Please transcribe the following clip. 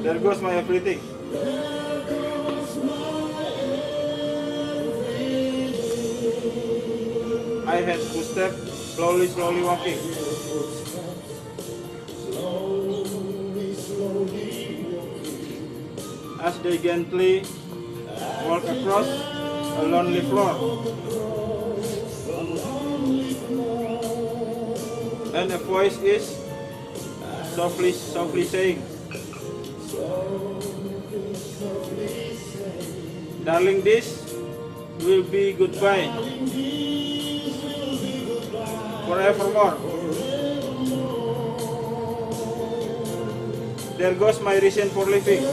There goes my everything. I had to step slowly walking. As they gently walk across a lonely floor. And a voice is softly saying, "Darling, this will be goodbye forevermore." There goes my reason for living.